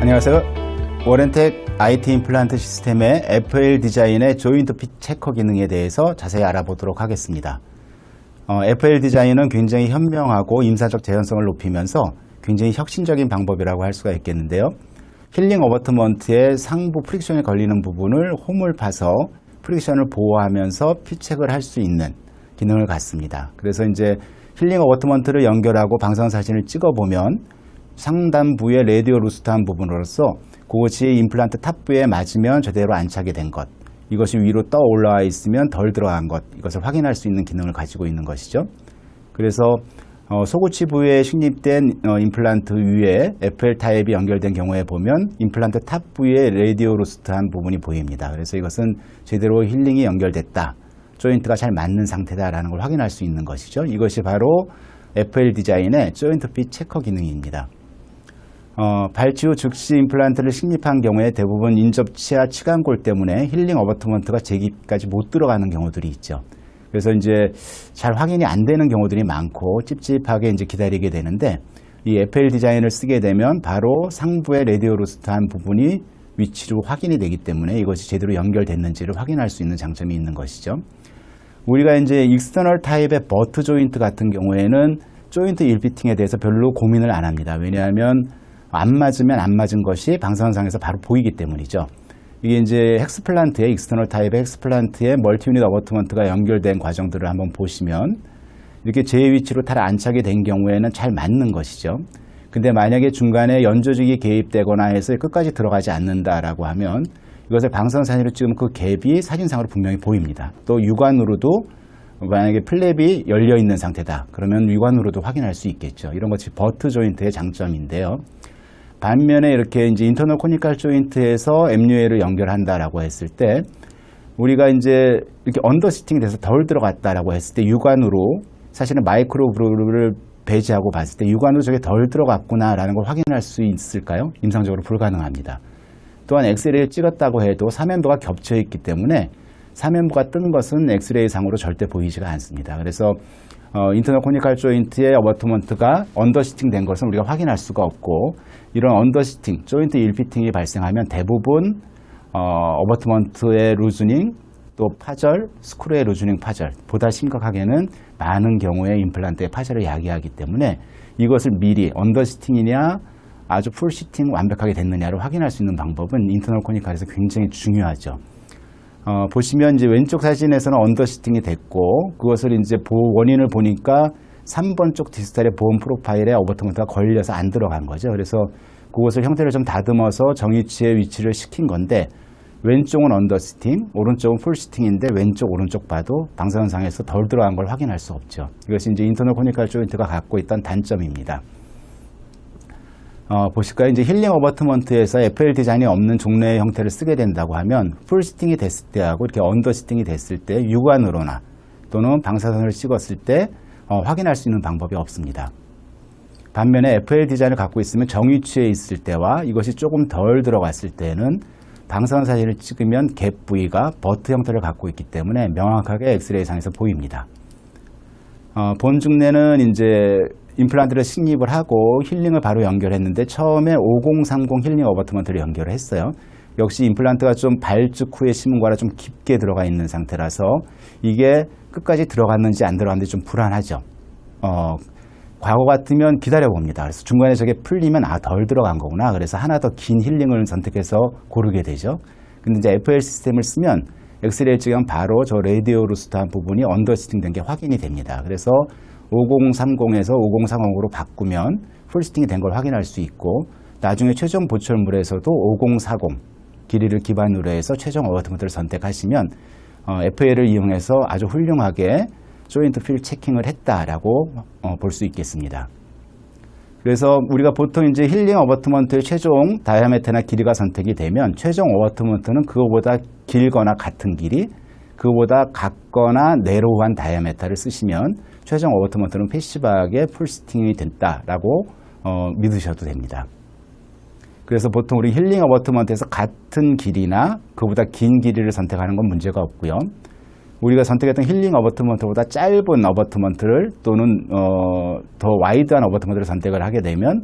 안녕하세요. 워렌텍 IT 임플란트 시스템의 FL 디자인의 조인트 핏 체커 기능에 대해서 자세히 알아보도록 하겠습니다. FL 디자인은 굉장히 현명하고 임사적 재현성을 높이면서 굉장히 혁신적인 방법이라고 할 수가 있겠는데요. 힐링 어버트먼트의 상부 프릭션이 걸리는 부분을 홈을 파서 프릭션을 보호하면서 핏 체크를 할 수 있는 기능을 갖습니다. 그래서 이제 힐링 어버트먼트를 연결하고 방사선 사진을 찍어보면 상단부의 레디오 루스트한 부분으로서 그것이 임플란트 탑부에 맞으면 제대로 안착이 된 것, 이것이 위로 떠 올라와 있으면 덜 들어간 것, 이것을 확인할 수 있는 기능을 가지고 있는 것이죠. 그래서 소구치 부위에 식립된 임플란트 위에 FL 타입이 연결된 경우에 보면 임플란트 탑 부위에 레디오 루스트한 부분이 보입니다. 그래서 이것은 제대로 힐링이 연결됐다, 조인트가 잘 맞는 상태다라는 걸 확인할 수 있는 것이죠. 이것이 바로 FL 디자인의 조인트 핏 체커 기능입니다. 발치 후 즉시 임플란트를 식립한 경우에 대부분 인접 치아 치간골 때문에 힐링 어버트먼트가 재기까지 못 들어가는 경우들이 있죠. 그래서 이제 잘 확인이 안 되는 경우들이 많고 찝찝하게 이제 기다리게 되는데, 이 FL 디자인을 쓰게 되면 바로 상부의 레디오 루스트한 부분이 위치로 확인이 되기 때문에 이것이 제대로 연결됐는지를 확인할 수 있는 장점이 있는 것이죠. 우리가 이제 익스터널 타입의 버트 조인트 같은 경우에는 조인트 일피팅에 대해서 별로 고민을 안 합니다. 왜냐하면 안 맞으면 안 맞은 것이 방사선상에서 바로 보이기 때문이죠. 이게 이제 헥스플란트의 익스터널 타입의 헥스플란트의 멀티 유닛 어버트먼트가 연결된 과정들을 한번 보시면 이렇게 제 위치로 잘 안착이 된 경우에는 잘 맞는 것이죠. 근데 만약에 중간에 연조직이 개입되거나 해서 끝까지 들어가지 않는다라고 하면 이것을 방사선 사진으로 찍으면 그 갭이 사진상으로 분명히 보입니다. 또 육안으로도 만약에 플랩이 열려 있는 상태다, 그러면 육안으로도 확인할 수 있겠죠. 이런 것이 버트 조인트의 장점인데요. 반면에 이렇게 이제 인터널 코니컬 조인트에서 MUA를 연결한다라고 했을 때, 우리가 이제 이렇게 언더시팅이 돼서 덜 들어갔다라고 했을 때 육안으로 사실은 마이크로 그루브를 배제하고 봤을 때 육안으로 저게 덜 들어갔구나라는 걸 확인할 수 있을까요? 임상적으로 불가능합니다. 또한 엑스레이를 찍었다고 해도 사면부가 겹쳐 있기 때문에 사면부가 뜬 것은 엑스레이 상으로 절대 보이지가 않습니다. 그래서 인터널 코니컬 조인트의 어버트먼트가 언더시팅 된 것은 우리가 확인할 수가 없고, 이런 언더시팅, 조인트 일피팅이 발생하면 대부분 어버트먼트의 루즈닝, 또 파절, 스크루의 루즈닝 파절, 보다 심각하게는 많은 경우에 임플란트의 파절을 야기하기 때문에 이것을 미리 언더시팅이냐 아주 풀시팅 완벽하게 됐느냐를 확인할 수 있는 방법은 인터널 코니컬에서 굉장히 중요하죠. 보시면 이제 왼쪽 사진에서는 언더시팅이 됐고, 그것을 이제 원인을 보니까 3번 쪽 디스탈의 보험 프로파일에 어버트먼트가 걸려서 안 들어간 거죠. 그래서 그것을 형태를 좀 다듬어서 정위치의 위치를 시킨 건데, 왼쪽은 언더시팅, 오른쪽은 풀시팅인데 왼쪽 오른쪽 봐도 방사선상에서 덜 들어간 걸 확인할 수 없죠. 이것이 이제 인터널 코니컬 조인트가 갖고 있던 단점입니다. 보실까요? 이제 힐링 어버트먼트에서 FL 디자인이 없는 종래의 형태를 쓰게 된다고 하면 풀시팅이 됐을 때하고 이렇게 언더시팅이 됐을 때 육안으로나 또는 방사선을 찍었을 때 확인할 수 있는 방법이 없습니다. 반면에 FL 디자인을 갖고 있으면 정위치에 있을 때와 이것이 조금 덜 들어갔을 때는 방사선 사진을 찍으면 갭 부위가 버트 형태를 갖고 있기 때문에 명확하게 엑스레이 상에서 보입니다. 본 중래는 이제 임플란트를 식립을 하고 힐링을 바로 연결했는데 처음에 5030 힐링 어버트먼트를 연결을 했어요. 역시 임플란트가 좀 발죽 후에 심은 거라 좀 깊게 들어가 있는 상태라서 이게 끝까지 들어갔는지 안 들어갔는지 좀 불안하죠. 과거 같으면 기다려봅니다. 그래서 중간에 저게 풀리면 덜 들어간 거구나. 그래서 하나 더 긴 힐링을 선택해서 고르게 되죠. 근데 이제 FL 시스템을 쓰면 엑스레이 찍으면 바로 저 레디오 루스트한 부분이 언더시팅 된 게 확인이 됩니다. 그래서 5030에서 5030으로 바꾸면 풀시팅이 된 걸 확인할 수 있고, 나중에 최종 보철물에서도 5040 길이를 기반으로 해서 최종 어버트먼트를 선택하시면 FL을 이용해서 아주 훌륭하게 조인트 필 체킹을 했다라고 볼 수 있겠습니다. 그래서 우리가 보통 이제 힐링 어버트먼트의 최종 다이아메트나 길이가 선택이 되면 최종 어버트먼트는 그거보다 길거나 같은 길이, 그거보다 같거나 내로우한 다이아메트를 쓰시면 최종 어버트먼트는 패시브하게 풀시팅이 됐다라고 믿으셔도 됩니다. 그래서 보통 우리 힐링 어버트먼트에서 같은 길이나 그보다 긴 길이를 선택하는 건 문제가 없고요. 우리가 선택했던 힐링 어버트먼트보다 짧은 어버트먼트를 또는 더 와이드한 어버트먼트를 선택을 하게 되면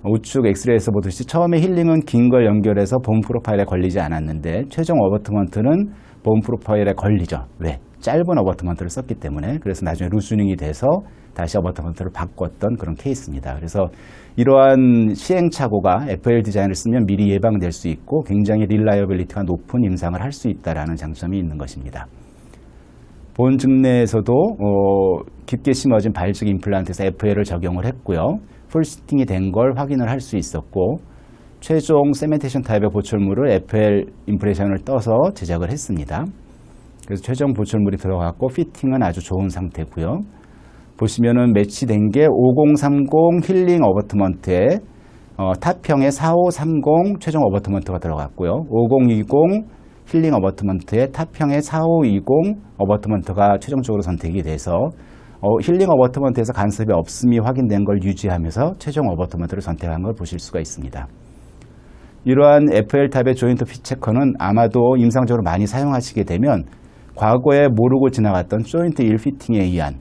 우측 엑스레이에서 보듯이 처음에 힐링은 긴 걸 연결해서 본 프로파일에 걸리지 않았는데 최종 어버트먼트는 본 프로파일에 걸리죠. 왜? 짧은 어버트먼트를 썼기 때문에. 그래서 나중에 루스닝이 돼서 다시 어버트먼트를 바꿨던 그런 케이스입니다. 그래서 이러한 시행착오가 FL 디자인을 쓰면 미리 예방될 수 있고 굉장히 릴라이어빌리티가 높은 임상을 할 수 있다는 장점이 있는 것입니다. 본 증내에서도 깊게 심어진 발즉 임플란트에서 FL을 적용을 했고요. 풀시팅이 된 걸 확인을 할 수 있었고 최종 세멘테이션 타입의 보철물을 FL 임프레션을 떠서 제작을 했습니다. 그래서 최종 보철물이 들어갔고 피팅은 아주 좋은 상태고요. 보시면은 매치된 게 5030 힐링 어버트먼트에 탑형의 4530 최종 어버트먼트가 들어갔고요. 5020 힐링 어버트먼트에 탑형의 4520 어버트먼트가 최종적으로 선택이 돼서 힐링 어버트먼트에서 간섭이 없음이 확인된 걸 유지하면서 최종 어버트먼트를 선택한 걸 보실 수가 있습니다. 이러한 FL-탑의 조인트 핏 체커는 아마도 임상적으로 많이 사용하시게 되면 과거에 모르고 지나갔던 조인트 일피팅에 의한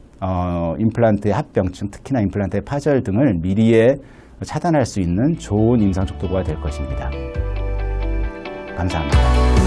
임플란트의 합병증, 특히나 임플란트의 파절 등을 미리에 차단할 수 있는 좋은 임상적 도구가 될 것입니다. 감사합니다.